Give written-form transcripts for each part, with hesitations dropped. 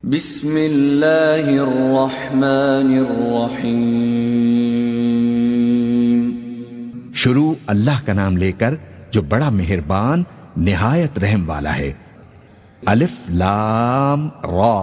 بسم اللہ الرحمن الرحیم۔ شروع اللہ کا نام لے کر جو بڑا مہربان نہایت رحم والا ہے۔ الف لام را،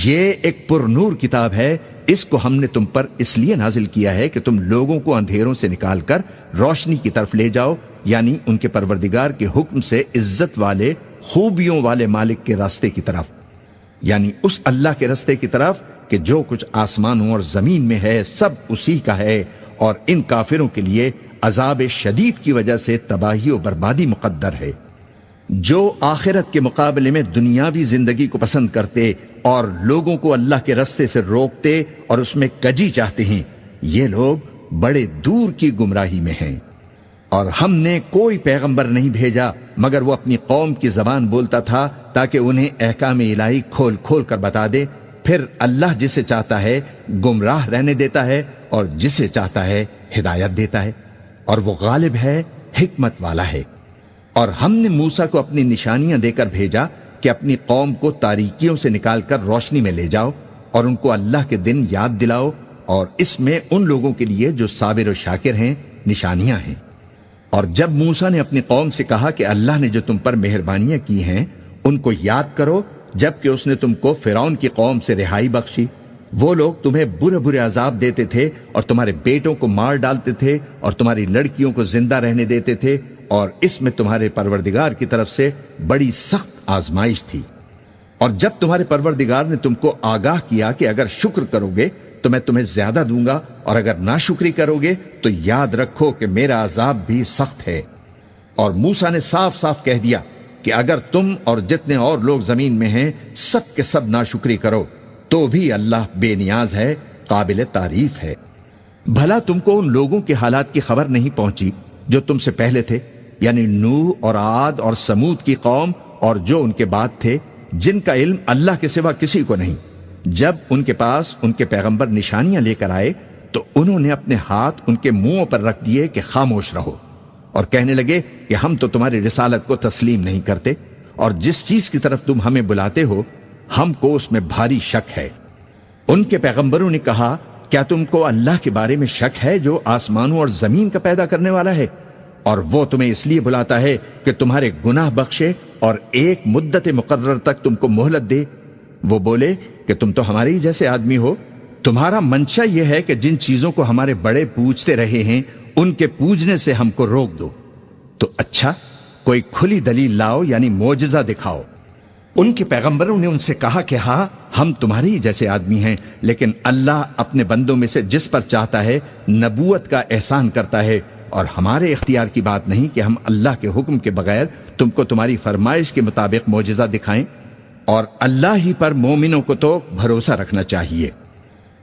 یہ ایک پر نور کتاب ہے، اس کو ہم نے تم پر اس لیے نازل کیا ہے کہ تم لوگوں کو اندھیروں سے نکال کر روشنی کی طرف لے جاؤ، یعنی ان کے پروردگار کے حکم سے عزت والے خوبیوں والے مالک کے راستے کی طرف، یعنی اس اللہ کے راستے کی طرف کہ جو کچھ آسمانوں اور زمین میں ہے سب اسی کا ہے، اور ان کافروں کے لیے عذاب شدید کی وجہ سے تباہی و بربادی مقدر ہے۔ جو آخرت کے مقابلے میں دنیاوی زندگی کو پسند کرتے اور لوگوں کو اللہ کے راستے سے روکتے اور اس میں کجی چاہتے ہیں، یہ لوگ بڑے دور کی گمراہی میں ہیں۔ اور ہم نے کوئی پیغمبر نہیں بھیجا مگر وہ اپنی قوم کی زبان بولتا تھا تاکہ انہیں احکام الہی کھول کھول کر بتا دے، پھر اللہ جسے چاہتا ہے گمراہ رہنے دیتا ہے اور جسے چاہتا ہے ہدایت دیتا ہے، اور وہ غالب ہے، حکمت والا ہے۔ اور ہم نے موسیٰ کو اپنی نشانیاں دے کر بھیجا کہ اپنی قوم کو تاریکیوں سے نکال کر روشنی میں لے جاؤ اور ان کو اللہ کے دن یاد دلاؤ، اور اس میں ان لوگوں کے لیے جو صابر و شاکر ہیں نشانیاں ہیں۔ اور جب موسیٰ نے اپنی قوم سے کہا کہ اللہ نے جو تم پر مہربانیاں کی ہیں ان کو یاد کرو، جبکہ اس نے تم کو فرعون کی قوم سے رہائی بخشی، وہ لوگ تمہیں برے برے عذاب دیتے تھے اور تمہارے بیٹوں کو مار ڈالتے تھے اور تمہاری لڑکیوں کو زندہ رہنے دیتے تھے، اور اس میں تمہارے پروردگار کی طرف سے بڑی سخت آزمائش تھی۔ اور جب تمہارے پروردگار نے تم کو آگاہ کیا کہ اگر شکر کرو گے تو میں تمہیں زیادہ دوں گا، اور اگر ناشکری کرو گے تو یاد رکھو کہ میرا عذاب بھی سخت ہے۔ اور موسیٰ نے صاف صاف کہہ دیا کہ اگر تم اور جتنے اور لوگ زمین میں ہیں سب کے سب ناشکری کرو تو بھی اللہ بے نیاز ہے، قابل تعریف ہے۔ بھلا تم کو ان لوگوں کے حالات کی خبر نہیں پہنچی جو تم سے پہلے تھے، یعنی نوح اور عاد اور سمود کی قوم اور جو ان کے بعد تھے، جن کا علم اللہ کے سوا کسی کو نہیں۔ جب ان کے پاس ان کے پیغمبر نشانیاں لے کر آئے تو انہوں نے اپنے ہاتھ ان کے منہوں پر رکھ دیے کہ خاموش رہو، اور کہنے لگے کہ ہم تو تمہاری رسالت کو تسلیم نہیں کرتے، اور جس چیز کی طرف تم ہمیں بلاتے ہو ہم کو اس میں بھاری شک ہے۔ ان کے پیغمبروں نے کہا، کیا تم کو اللہ کے بارے میں شک ہے جو آسمانوں اور زمین کا پیدا کرنے والا ہے، اور وہ تمہیں اس لیے بلاتا ہے کہ تمہارے گناہ بخشے اور ایک مدت مقرر تک تم کو مہلت دے؟ وہ بولے کہ تم تو ہمارے ہی جیسے آدمی ہو، تمہارا منشا یہ ہے کہ جن چیزوں کو ہمارے بڑے پوجتے رہے ہیں ان کے پوجنے سے ہم کو روک دو، تو اچھا کوئی کھلی دلیل لاؤ، یعنی معجزہ دکھاؤ۔ ان کے پیغمبروں نے ان سے کہا کہ ہاں ہم تمہارے ہی جیسے آدمی ہیں، لیکن اللہ اپنے بندوں میں سے جس پر چاہتا ہے نبوت کا احسان کرتا ہے، اور ہمارے اختیار کی بات نہیں کہ ہم اللہ کے حکم کے بغیر تم کو تمہاری فرمائش کے مطابق معجزہ دکھائیں، اور اللہ ہی پر مومنوں کو تو بھروسہ رکھنا چاہیے۔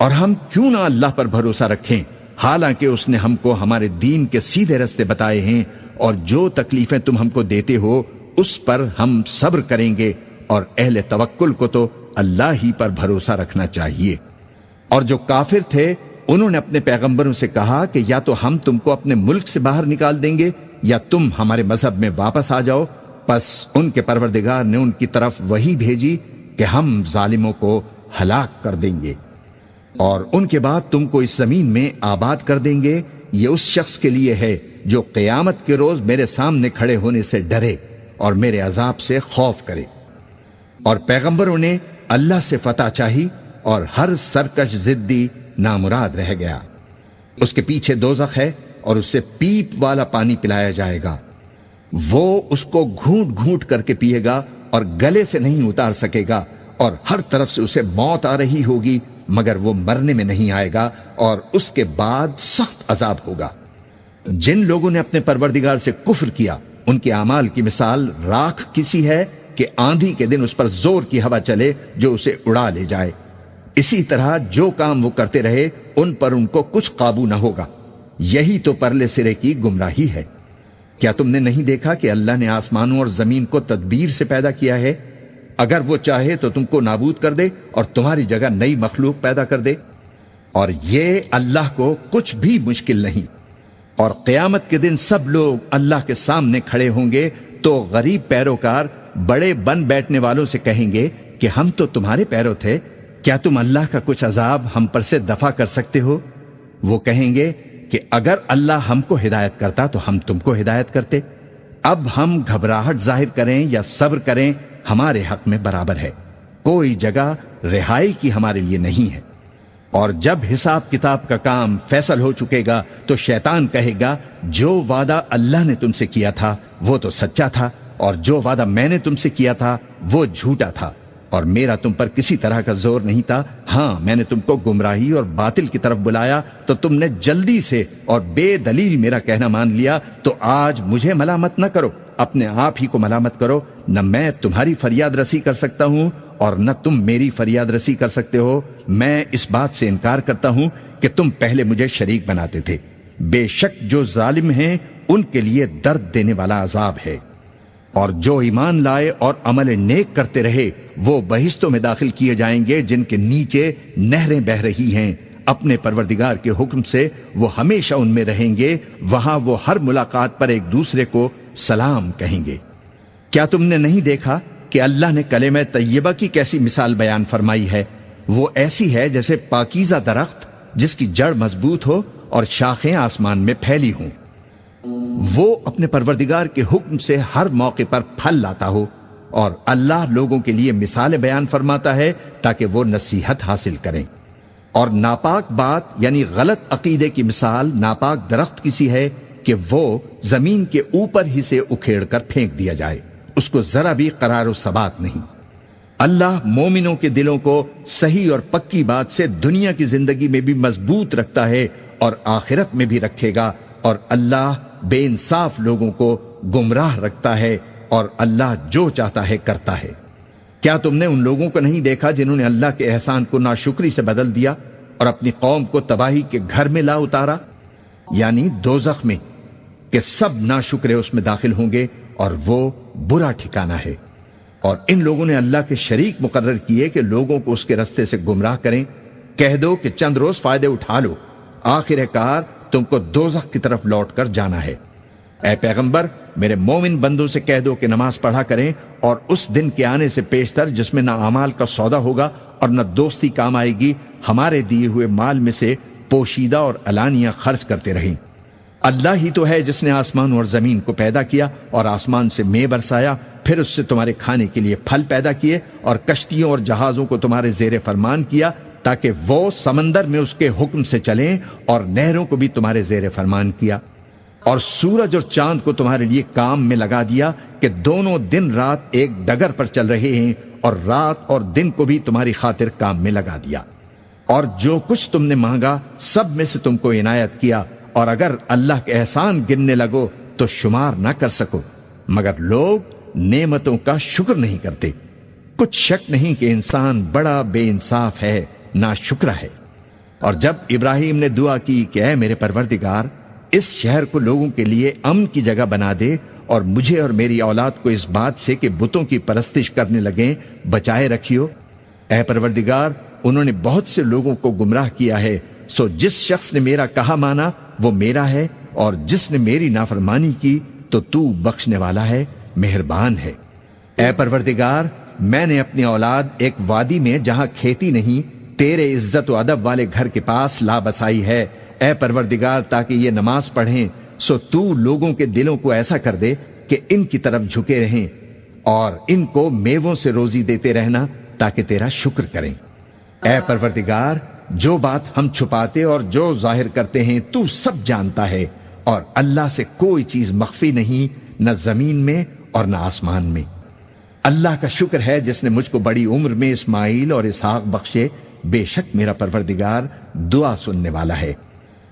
اور ہم کیوں نہ اللہ پر بھروسہ رکھیں، حالانکہ اس نے ہم کو ہمارے دین کے سیدھے راستے بتائے ہیں، اور جو تکلیفیں تم ہم کو دیتے ہو اس پر ہم صبر کریں گے، اور اہل توکل کو تو اللہ ہی پر بھروسہ رکھنا چاہیے۔ اور جو کافر تھے انہوں نے اپنے پیغمبروں سے کہا کہ یا تو ہم تم کو اپنے ملک سے باہر نکال دیں گے یا تم ہمارے مذہب میں واپس آ جاؤ، پس ان کے پروردگار نے ان کی طرف وحی بھیجی کہ ہم ظالموں کو ہلاک کر دیں گے، اور ان کے بعد تم کو اس زمین میں آباد کر دیں گے۔ یہ اس شخص کے لیے ہے جو قیامت کے روز میرے سامنے کھڑے ہونے سے ڈرے اور میرے عذاب سے خوف کرے۔ اور پیغمبروں نے اللہ سے فتح چاہی، اور ہر سرکش ضدی نامراد رہ گیا۔ اس کے پیچھے دوزخ ہے اور اسے پیپ والا پانی پلایا جائے گا، وہ اس کو گھونٹ گھونٹ کر کے پیے گا اور گلے سے نہیں اتار سکے گا، اور ہر طرف سے اسے موت آ رہی ہوگی مگر وہ مرنے میں نہیں آئے گا، اور اس کے بعد سخت عذاب ہوگا۔ جن لوگوں نے اپنے پروردگار سے کفر کیا ان کے اعمال کی مثال راکھ کسی ہے کہ آندھی کے دن اس پر زور کی ہوا چلے جو اسے اڑا لے جائے۔ اسی طرح جو کام وہ کرتے رہے ان پر ان کو کچھ قابو نہ ہوگا۔ یہی تو پرلے سرے کی گمراہی ہے۔ کیا تم نے نہیں دیکھا کہ اللہ نے آسمانوں اور زمین کو تدبیر سے پیدا کیا ہے؟ اگر وہ چاہے تو تم کو نابود کر دے اور تمہاری جگہ نئی مخلوق پیدا کر دے، اور یہ اللہ کو کچھ بھی مشکل نہیں۔ اور قیامت کے دن سب لوگ اللہ کے سامنے کھڑے ہوں گے تو غریب پیروکار بڑے بن بیٹھنے والوں سے کہیں گے کہ ہم تو تمہارے پیرو تھے، کیا تم اللہ کا کچھ عذاب ہم پر سے دفع کر سکتے ہو؟ وہ کہیں گے کہ اگر اللہ ہم کو ہدایت کرتا تو ہم تم کو ہدایت کرتے۔ اب ہم گھبراہٹ ظاہر کریں یا صبر کریں ہمارے حق میں برابر ہے، کوئی جگہ رہائی کی ہمارے لیے نہیں ہے۔ اور جب حساب کتاب کا کام فیصل ہو چکے گا تو شیطان کہے گا جو وعدہ اللہ نے تم سے کیا تھا وہ تو سچا تھا، اور جو وعدہ میں نے تم سے کیا تھا وہ جھوٹا تھا، اور میرا تم پر کسی طرح کا زور نہیں تھا۔ ہاں، میں نے تم کو گمراہی اور باطل کی طرف بلایا تو تم نے جلدی سے اور بے دلیل میرا کہنا مان لیا، تو آج مجھے ملامت نہ کرو، اپنے آپ ہی کو ملامت کرو۔ نہ میں تمہاری فریاد رسی کر سکتا ہوں اور نہ تم میری فریاد رسی کر سکتے ہو۔ میں اس بات سے انکار کرتا ہوں کہ تم پہلے مجھے شریک بناتے تھے۔ بے شک جو ظالم ہیں ان کے لیے درد دینے والا عذاب ہے، اور جو ایمان لائے اور عمل نیک کرتے رہے وہ بہشتوں میں داخل کیے جائیں گے جن کے نیچے نہریں بہہ رہی ہیں اپنے پروردگار کے حکم سے۔ وہ ہمیشہ ان میں رہیں گے، وہاں وہ ہر ملاقات پر ایک دوسرے کو سلام کہیں گے۔ کیا تم نے نہیں دیکھا کہ اللہ نے کلمہ طیبہ کی کیسی مثال بیان فرمائی ہے؟ وہ ایسی ہے جیسے پاکیزہ درخت جس کی جڑ مضبوط ہو اور شاخیں آسمان میں پھیلی ہوں۔ وہ اپنے پروردگار کے حکم سے ہر موقع پر پھل لاتا ہو، اور اللہ لوگوں کے لیے مثالیں بیان فرماتا ہے تاکہ وہ نصیحت حاصل کریں۔ اور ناپاک بات یعنی غلط عقیدے کی مثال ناپاک درخت کی سی ہے کہ وہ زمین کے اوپر ہی سے اکھیڑ کر پھینک دیا جائے، اس کو ذرا بھی قرار و ثبات نہیں۔ اللہ مومنوں کے دلوں کو صحیح اور پکی بات سے دنیا کی زندگی میں بھی مضبوط رکھتا ہے اور آخرت میں بھی رکھے گا، اور اللہ بے انصاف لوگوں کو گمراہ رکھتا ہے، اور اللہ جو چاہتا ہے کرتا ہے۔ کیا تم نے ان لوگوں کو نہیں دیکھا جنہوں نے اللہ کے احسان کو ناشکری سے بدل دیا اور اپنی قوم کو تباہی کے گھر میں لا اتارا، یعنی دوزخ میں، کہ سب ناشکرے اس میں داخل ہوں گے اور وہ برا ٹھکانہ ہے۔ اور ان لوگوں نے اللہ کے شریک مقرر کیے کہ لوگوں کو اس کے رستے سے گمراہ کریں۔ کہہ دو کہ چند روز فائدے اٹھا لو، آخر کار تم کو دوزخ کی طرف لوٹ کر جانا ہے۔ اے پیغمبر، میرے مومن بندوں سے کہہ دو کہ نماز پڑھا کریں، اور اس دن کے آنے سے پیشتر جس میں نہ اعمال کا سودا ہوگا اور نہ دوستی کام آئے گی، ہمارے دیے ہوئے مال میں سے پوشیدہ اور علانیہ خرچ کرتے رہیں۔ اللہ ہی تو ہے جس نے آسمان اور زمین کو پیدا کیا اور آسمان سے مے برسایا، پھر اس سے تمہارے کھانے کے لیے پھل پیدا کیے، اور کشتیوں اور جہازوں کو تمہارے زیر فرمان کیا تاکہ وہ سمندر میں اس کے حکم سے چلیں، اور نہروں کو بھی تمہارے زیر فرمان کیا، اور سورج اور چاند کو تمہارے لیے کام میں لگا دیا کہ دونوں دن رات ایک ڈگر پر چل رہے ہیں، اور رات اور دن کو بھی تمہاری خاطر کام میں لگا دیا۔ اور جو کچھ تم نے مانگا سب میں سے تم کو عنایت کیا، اور اگر اللہ کے احسان گننے لگو تو شمار نہ کر سکو، مگر لوگ نعمتوں کا شکر نہیں کرتے۔ کچھ شک نہیں کہ انسان بڑا بے انصاف ہے، ناشکرا ہے۔ اور جب ابراہیم نے دعا کی کہ اے میرے پروردگار، اس شہر کو لوگوں کے لیے امن کی جگہ بنا دے، اور مجھے اور میری اولاد کو اس بات سے کہ بتوں کی پرستش کرنے لگیں بچائے رکھیو۔ اے پروردگار، انہوں نے بہت سے لوگوں کو گمراہ کیا ہے، سو جس شخص نے میرا کہا مانا وہ میرا ہے، اور جس نے میری نافرمانی کی تو بخشنے والا ہے، مہربان ہے۔ اے پروردگار، میں نے اپنی اولاد ایک وادی میں جہاں کھیتی نہیں تیرے عزت و ادب والے گھر کے پاس لا بسائی ہے، اے پروردگار، تاکہ یہ نماز پڑھیں، سو تو لوگوں کے دلوں کو ایسا کر دے کہ ان کی طرف جھکے رہیں، اور ان کو میووں سے روزی دیتے رہنا تاکہ تیرا شکر کریں۔ اے پروردگار، جو بات ہم چھپاتے اور جو ظاہر کرتے ہیں تو سب جانتا ہے، اور اللہ سے کوئی چیز مخفی نہیں، نہ زمین میں اور نہ آسمان میں۔ اللہ کا شکر ہے جس نے مجھ کو بڑی عمر میں اسماعیل اور اسحاق بخشے، بے شک میرا پروردگار دعا سننے والا ہے۔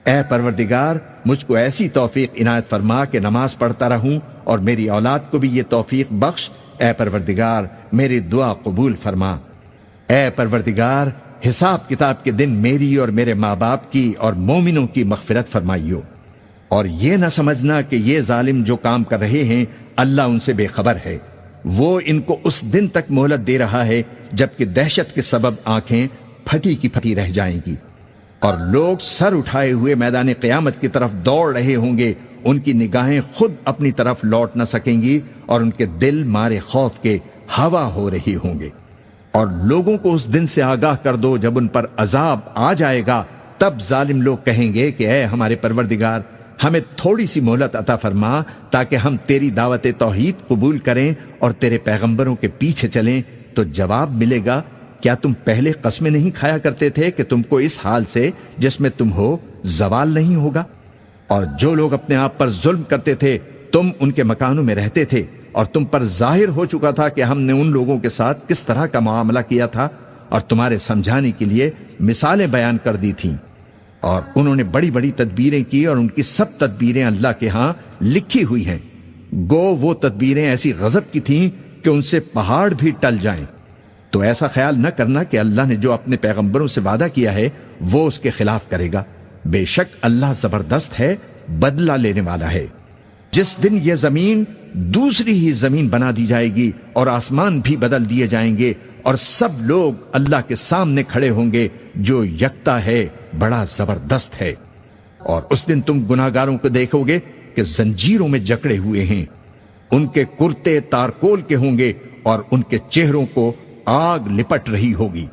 اے پروردگار، مجھ کو ایسی توفیق عنایت فرما کہ نماز پڑھتا رہوں، اور میری اولاد کو بھی یہ توفیق بخش۔ اے پروردگار، میری دعا قبول فرما۔ اے پروردگار، حساب کتاب کے دن میری اور میرے ماں باپ کی اور مومنوں کی مغفرت فرمائیو، اور یہ نہ سمجھنا کہ یہ ظالم جو کام کر رہے ہیں اللہ ان سے بے خبر ہے۔ وہ ان کو اس دن تک مہلت دے رہا ہے جبکہ دہشت کے سبب آنکھیں پھٹی کی پھٹی رہ جائیں گی، اور لوگ سر اٹھائے ہوئے میدان قیامت کی طرف دوڑ رہے ہوں گے، ان کی نگاہیں خود اپنی طرف لوٹ نہ سکیں گی، اور ان کے دل مارے خوف کے ہوا ہو رہی ہوں گے۔ اور لوگوں کو اس دن سے آگاہ کر دو جب ان پر عذاب آ جائے گا، تب ظالم لوگ کہیں گے کہ اے ہمارے پروردگار، ہمیں تھوڑی سی مہلت عطا فرما تاکہ ہم تیری دعوت توحید قبول کریں اور تیرے پیغمبروں کے پیچھے چلیں۔ تو جواب ملے گا، کیا تم پہلے قسمیں نہیں کھایا کرتے تھے کہ تم کو اس حال سے جس میں تم ہو زوال نہیں ہوگا؟ اور جو لوگ اپنے آپ پر ظلم کرتے تھے تم ان کے مکانوں میں رہتے تھے، اور تم پر ظاہر ہو چکا تھا کہ ہم نے ان لوگوں کے ساتھ کس طرح کا معاملہ کیا تھا، اور تمہارے سمجھانے کے لیے مثالیں بیان کر دی تھیں۔ اور انہوں نے بڑی بڑی تدبیریں کی، اور ان کی سب تدبیریں اللہ کے ہاں لکھی ہوئی ہیں۔ گو وہ تدبیریں ایسی غضب کی تھیں کہ ان سے پہاڑ بھی ٹل جائیں۔ تو ایسا خیال نہ کرنا کہ اللہ نے جو اپنے پیغمبروں سے وعدہ کیا ہے وہ اس کے خلاف کرے گا۔ بے شک اللہ زبردست ہے، بدلہ لینے والا ہے۔ جس دن یہ زمین دوسری ہی زمین بنا دی جائے گی اور آسمان بھی بدل دیے جائیں گے، اور سب لوگ اللہ کے سامنے کھڑے ہوں گے جو یکتا ہے، بڑا زبردست ہے۔ اور اس دن تم گناہگاروں کو دیکھو گے کہ زنجیروں میں جکڑے ہوئے ہیں، ان کے کرتے تارکول کے ہوں گے اور ان کے چہروں کو آگ لپٹ رہی ہوگی۔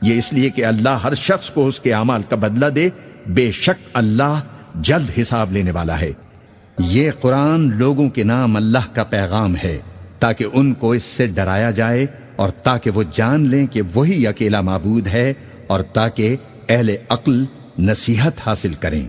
یہ اس لیے کہ اللہ ہر شخص کو اس کے اعمال کا بدلہ دے، بے شک اللہ جلد حساب لینے والا ہے۔ یہ قرآن لوگوں کے نام اللہ کا پیغام ہے تاکہ ان کو اس سے ڈرایا جائے، اور تاکہ وہ جان لیں کہ وہی اکیلا معبود ہے، اور تاکہ اہل عقل نصیحت حاصل کریں۔